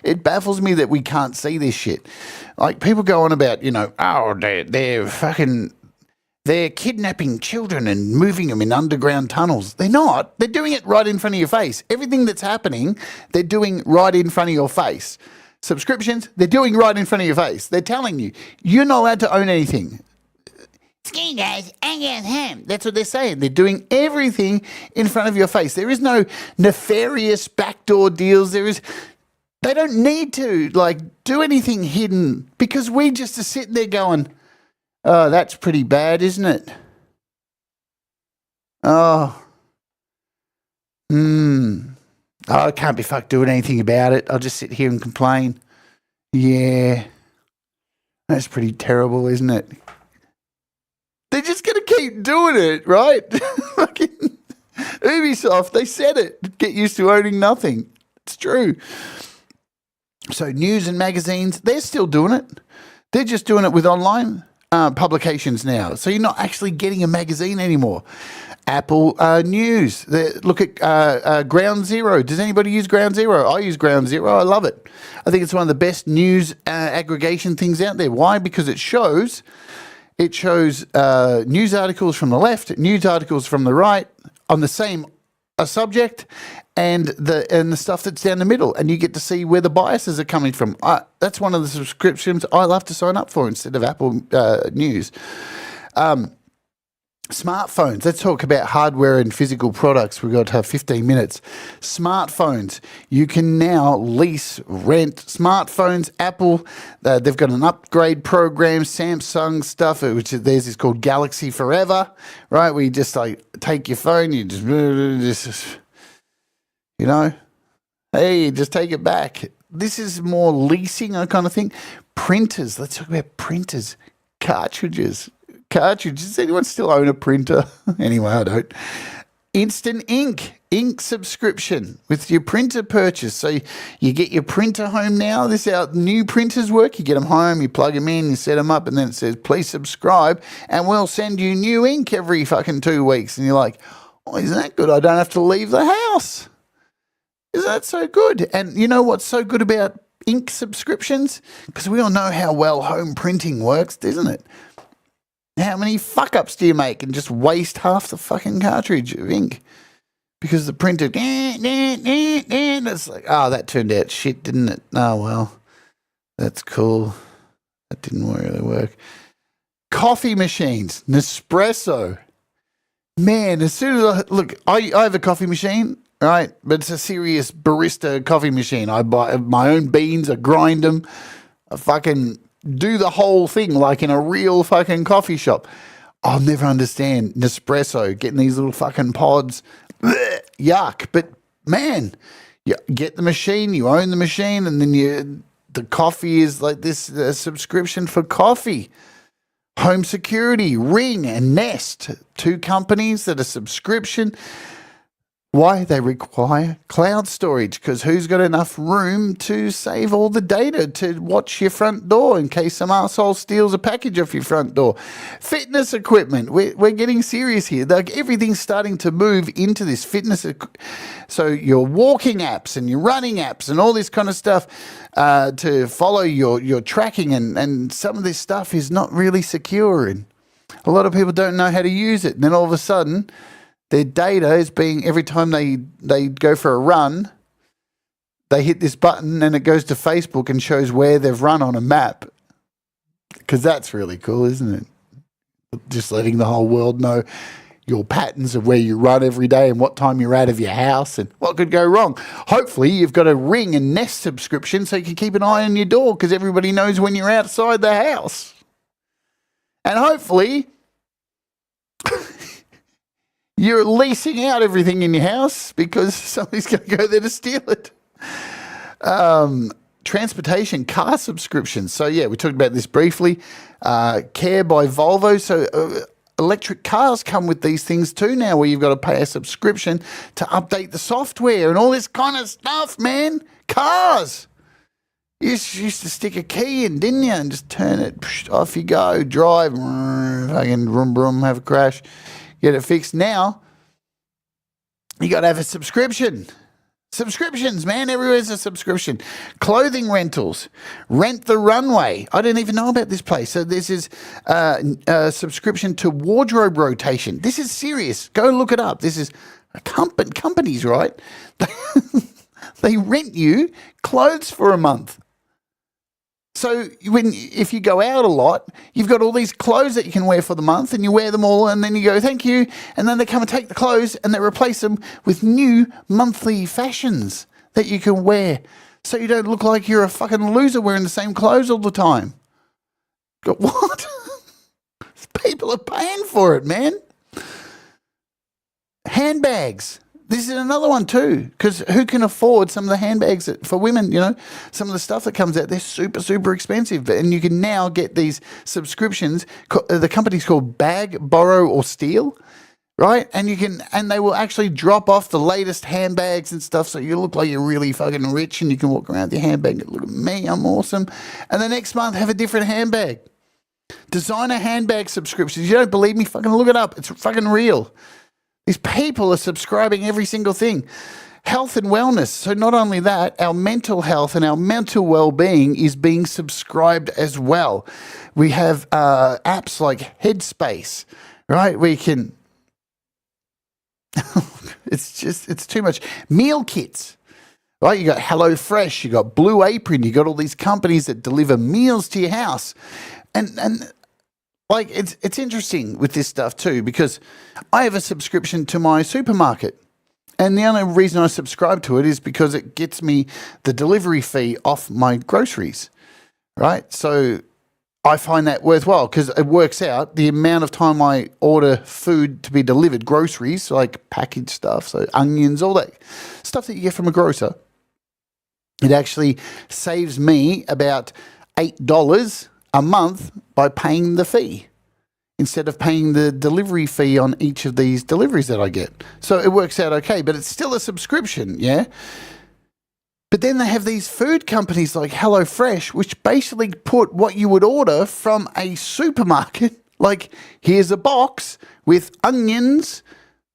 It baffles me that we can't see this shit. Like people go on about, they're kidnapping children and moving them in underground tunnels. They're not. They're doing it right in front of your face. Everything that's happening, they're doing right in front of your face. Subscriptions, they're doing right in front of your face. They're telling you, you're not allowed to own anything. Ski guys, I get him. That's what they're saying. They're doing everything in front of your face. There is no nefarious backdoor deals. They don't need to do anything hidden, because we just are sitting there going, oh, that's pretty bad, isn't it? Oh, I can't be fucked doing anything about it. I'll just sit here and complain. Yeah, that's pretty terrible, isn't it? They're just going to keep doing it, right? Fucking Ubisoft, they said it. Get used to owning nothing. It's true. So news and magazines, they're still doing it. They're just doing it with online publications now. So you're not actually getting a magazine anymore. Apple News. Look at Ground Zero. Does anybody use Ground Zero? I use Ground Zero. I love it. I think it's one of the best news aggregation things out there. Why? Because it shows news articles from the left, news articles from the right on the same subject, and the stuff that's down the middle, and you get to see where the biases are coming from. That's one of the subscriptions I love to sign up for instead of Apple News. Smartphones. Let's talk about hardware and physical products. We've got 15 minutes. Smartphones. You can now rent smartphones. Apple, they've got an upgrade program. Samsung stuff, which theirs is called Galaxy Forever, right? Where you just take your phone, you just hey, just take it back. This is more leasing, I kind of think. Printers. Let's talk about printers. Cartridges. cartridge. Does anyone still own a printer? Anyway, I don't. Instant ink subscription with your printer purchase. So you get your printer home now. This is how new printers work. You get them home, you plug them in, you set them up, and then it says, please subscribe, and we'll send you new ink every fucking 2 weeks. And you're like, oh, isn't that good? I don't have to leave the house. Isn't that so good? And you know what's so good about ink subscriptions? Because we all know how well home printing works, isn't it? How many fuck-ups do you make and just waste half the fucking cartridge of ink? Because the printer, it's like, oh, that turned out shit, didn't it? Oh, well, that's cool. That didn't really work. Coffee machines, Nespresso. Man, as soon as I have a coffee machine, right? But it's a serious barista coffee machine. I buy my own beans, I grind them, I fucking do the whole thing like in a real fucking coffee shop. I'll never understand Nespresso, getting these little fucking pods. Blech, yuck. But man, you get the machine, you own the machine, and then the coffee is like this subscription for coffee. Home Security, Ring and Nest, 2 companies that are subscription. Why? They require cloud storage, because who's got enough room to save all the data to watch your front door in case some arsehole steals a package off your front door? Fitness equipment. We're getting serious here. Like, everything's starting to move into this fitness. So your walking apps and your running apps and all this kind of stuff to follow your tracking, and some of this stuff is not really secure, and a lot of people don't know how to use it. And then all of a sudden, their data is being, every time they go for a run, they hit this button and it goes to Facebook and shows where they've run on a map. Because that's really cool, isn't it? Just letting the whole world know your patterns of where you run every day and what time you're out of your house and what could go wrong. Hopefully you've got a Ring and Nest subscription so you can keep an eye on your door, because everybody knows when you're outside the house. And hopefully you're leasing out everything in your house because somebody's going to go there to steal it. Transportation, car subscriptions. So, yeah, we talked about this briefly. Care by Volvo. So, electric cars come with these things too now, where you've got to pay a subscription to update the software and all this kind of stuff, man. Cars. You used to stick a key in, didn't you? And just turn it, off you go, drive, fucking vroom, vroom, have a crash. Get it fixed. Now, you got to have a subscription. Subscriptions, man. Everywhere's a subscription. Clothing rentals. Rent the Runway. I didn't even know about this place. So this is a subscription to wardrobe rotation. This is serious. Go look it up. This is a companies, right? They rent you clothes for a month. So if you go out a lot, you've got all these clothes that you can wear for the month, and you wear them all, and then you go, thank you, and then they come and take the clothes and they replace them with new monthly fashions that you can wear, so you don't look like you're a fucking loser wearing the same clothes all the time. What? People are paying for it, man. Handbags. This is another one too, because who can afford some of the handbags for women, some of the stuff that comes out, they're super, super expensive. And you can now get these subscriptions. The company's called Bag, Borrow or Steal, right? And they will actually drop off the latest handbags and stuff, so you look like you're really fucking rich and you can walk around with your handbag and look at me, I'm awesome. And the next month have a different handbag. Designer handbag subscriptions. You don't believe me? Fucking look it up. It's fucking real. These people are subscribing every single thing. Health and wellness. So not only that, our mental health and our mental well-being is being subscribed as well. We have apps like Headspace, right? We can... it's too much. Meal kits, right? You got HelloFresh, you got Blue Apron, you got all these companies that deliver meals to your house. And like, it's interesting with this stuff too, because I have a subscription to my supermarket, and the only reason I subscribe to it is because it gets me the delivery fee off my groceries, right? So I find that worthwhile, because it works out the amount of time I order food to be delivered, groceries, like packaged stuff, so onions, all that stuff that you get from a grocer. It actually saves me about $8 a month by paying the fee instead of paying the delivery fee on each of these deliveries that I get. So it works out okay, but it's still a subscription, yeah? But then they have these food companies like HelloFresh, which basically put what you would order from a supermarket, like here's a box with onions,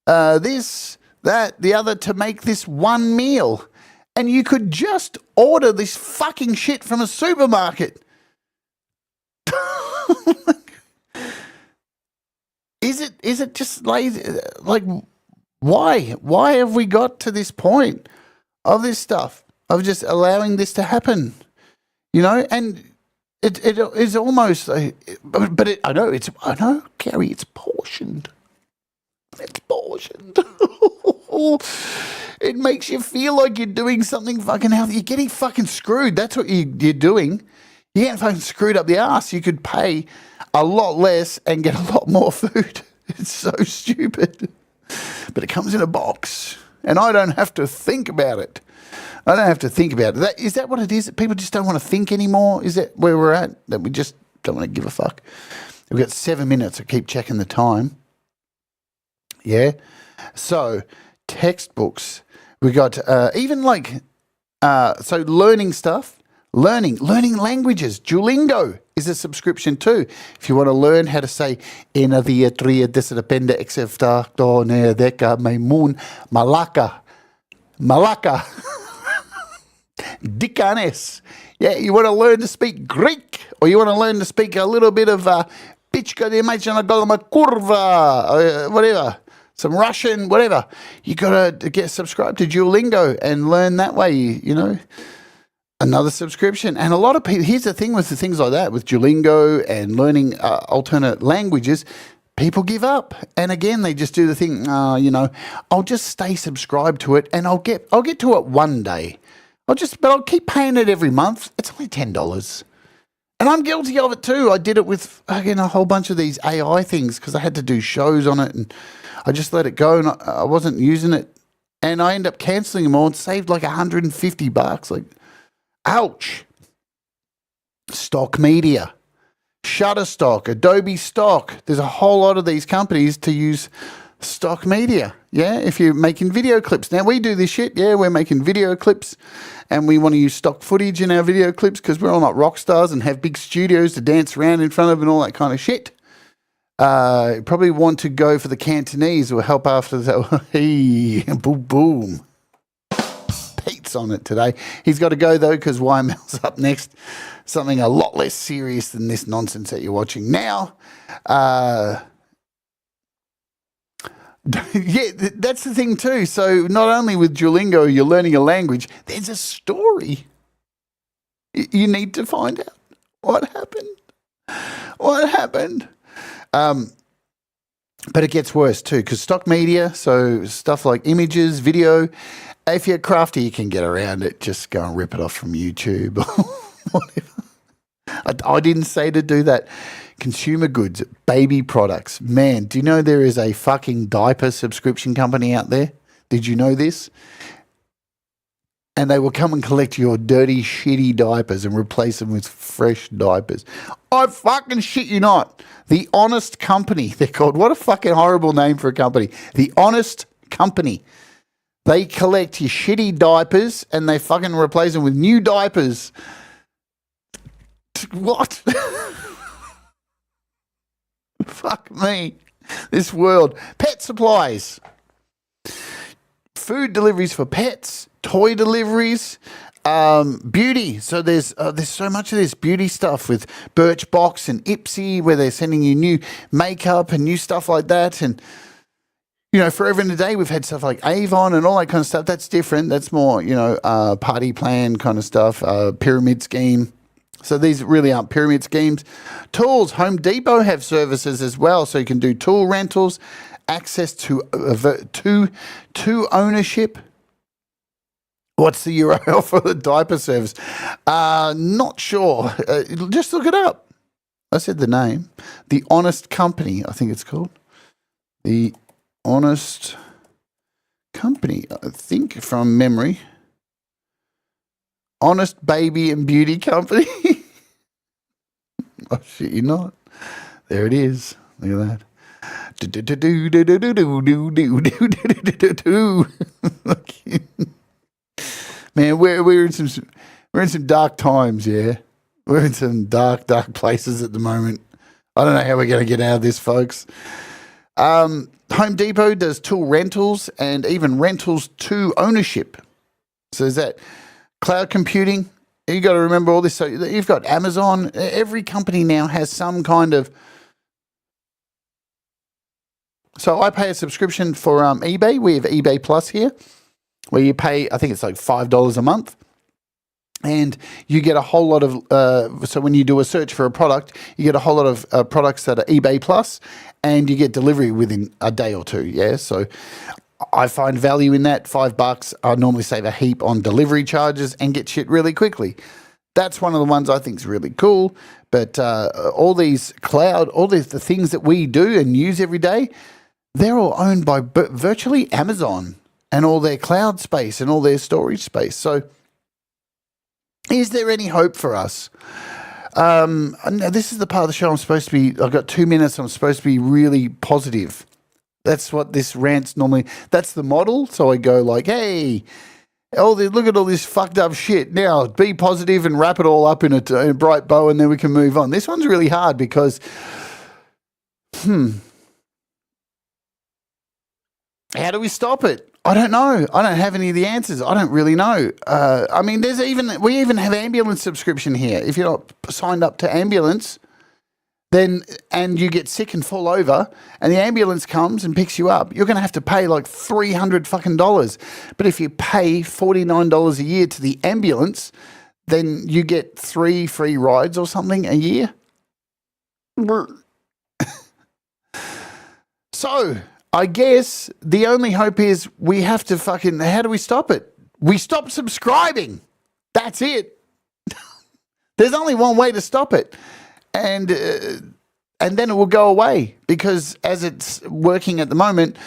this, that, the other to make this one meal. And you could just order this fucking shit from a supermarket. Is it just lazy? Like, why? Why have we got to this point of this stuff, of just allowing this to happen? You know, and it is almost, I know, Gary, it's portioned. It's portioned. It makes you feel like you're doing something fucking healthy. You're getting fucking screwed. That's what you're doing. You're getting fucking screwed up the ass. You could pay a lot less and get a lot more food. It's so stupid. But it comes in a box, and I don't have to think about it. I don't have to think about it. Is that what it is? That people just don't want to think anymore? Is that where we're at? That we just don't want to give a fuck? We've got 7 minutes. I keep checking the time. Yeah. So textbooks. We got even like so learning stuff, learning languages. Duolingo is a subscription too. If you want to learn how to say ena dia tria desdepende exefta ne deka maimun malaka dikanes. Yeah, you want to learn to speak Greek, or you want to learn to speak a little bit of pichka de maichana golama kurva, whatever. Some Russian, whatever. You got to get subscribed to Duolingo and learn that way, you know. Another subscription. And a lot of people, here's the thing with the things like that, with Duolingo and learning alternate languages, people give up. And again, they just do the thing, you know, I'll just stay subscribed to it and I'll get to it one day. But I'll keep paying it every month. It's only $10. And I'm guilty of it too. I did it with, again, a whole bunch of these AI things because I had to do shows on it and I just let it go and I wasn't using it. And I ended up cancelling them all and saved like $150. Like, ouch. Stock Media, Shutterstock, Adobe Stock. There's a whole lot of these companies to use Stock Media. Yeah, if you're making video clips. Now, we do this shit. Yeah, we're making video clips and we want to use stock footage in our video clips because we're all not rock stars and have big studios to dance around in front of and all that kind of shit. Probably want to go for the Cantonese or help after that. Hey, boom, boom. Pete's on it today. He's got to go though because YML's up next. Something a lot less serious than this nonsense that you're watching now. Yeah, that's the thing too. So not only with Duolingo, you're learning a language, there's a story. You need to find out what happened. What happened? But it gets worse too, because stock media, so stuff like images, video, if you're crafty, you can get around it. Just go and rip it off from YouTube or whatever. I didn't say to do that. Consumer goods, baby products. Man, do you know there is a fucking diaper subscription company out there? Did you know this? And they will come and collect your dirty, shitty diapers and replace them with fresh diapers. I fucking shit you not. The Honest Company, they're called. What a fucking horrible name for a company. The Honest Company. They collect your shitty diapers and they fucking replace them with new diapers. What? Fuck me. This world. Pet supplies. Food deliveries for pets. Toy deliveries. Beauty. So there's so much of this beauty stuff with Birchbox and Ipsy where they're sending you new makeup and new stuff like that. And, you know, forever and a day we've had stuff like Avon and all that kind of stuff. That's different. That's more, you know, party plan kind of stuff, pyramid scheme. So these really aren't pyramid schemes. Tools. Home Depot have services as well. So you can do tool rentals, access to ownership. What's the URL for the diaper service? Not sure. Just look it up. I said the name. The Honest Company, I think it's called. The Honest Company, I think from memory. Honest Baby and Beauty Company. Oh, shit, you're not. There it is. Look at that. Man, we're in some dark times, yeah. We're in some dark places at the moment. I don't know how we're going to get out of this, folks. Home Depot does tool rentals and even rentals to ownership. So there's that. Cloud computing. You got to remember all this. So you've got Amazon. Every company now has some kind of. So I pay a subscription for eBay. We have eBay Plus here, where you pay, I think it's like $5 a month. And you get a whole lot of, so when you do a search for a product, you get a whole lot of products that are eBay Plus, and you get delivery within a day or two, yeah? So I find value in that. $5, I normally save a heap on delivery charges and get shit really quickly. That's one of the ones I think is really cool. But all these cloud, all the things that we do and use every day, they're all owned by virtually Amazon and all their cloud space and all their storage space. So is there any hope for us? Now this is the part of the show I'm supposed to be, I've got 2 minutes, I'm supposed to be really positive. That's what this rant's normally, that's the model. So I go like, hey, look at all this fucked up shit. Now be positive and wrap it all up in a bright bow, and then we can move on. This one's really hard because, how do we stop it? I don't know. I don't have any of the answers. I don't really know. I mean, we even have ambulance subscription here. If you're not signed up to ambulance, then and you get sick and fall over, and the ambulance comes and picks you up, you're going to have to pay like $300 fucking dollars. But if you pay $49 a year to the ambulance, then you get 3 free rides or something a year. So I guess the only hope is we have to fucking, how do we stop it? We stop subscribing. That's it. There's only one way to stop it. And then it will go away, because as it's working at the moment,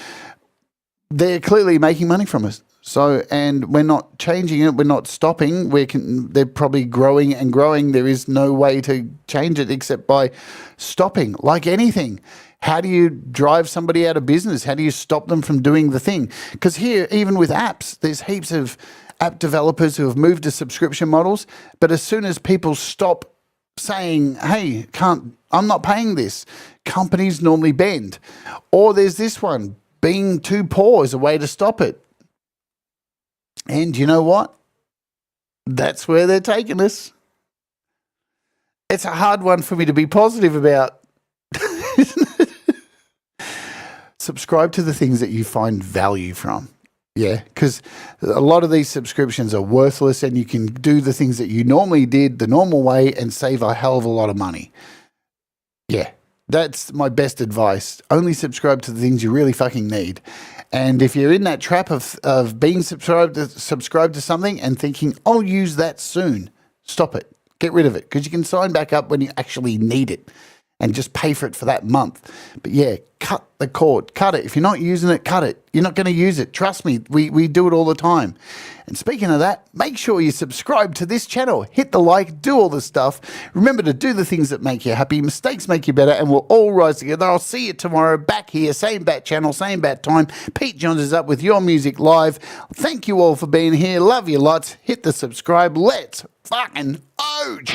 they're clearly making money from us. So, and we're not changing it. We're not stopping. They're probably growing and growing. There is no way to change it except by stopping, like anything. How do you drive somebody out of business? How do you stop them from doing the thing? Because here, even with apps, there's heaps of app developers who have moved to subscription models. But as soon as people stop saying, hey, I'm not paying this, companies normally bend. Or there's this one, being too poor is a way to stop it. And you know what? That's where they're taking us. It's a hard one for me to be positive about. Subscribe to the things that you find value from. Yeah, because a lot of these subscriptions are worthless, and you can do the things that you normally did the normal way and save a hell of a lot of money. Yeah, that's my best advice. Only subscribe to the things you really fucking need. And if you're in that trap of being subscribed to something and thinking, I'll use that soon, stop it. Get rid of it, because you can sign back up when you actually need it and just pay for it for that month. But yeah, cut the cord. Cut it. If you're not using it, cut it. You're not going to use it. Trust me, we do it all the time. And speaking of that, make sure you subscribe to this channel. Hit the like, do all the stuff. Remember to do the things that make you happy. Mistakes make you better, and we'll all rise together. I'll see you tomorrow back here, same bat channel, same bat time. Pete Johns is up with your music live. Thank you all for being here. Love you lots. Hit the subscribe. Let's fucking oge.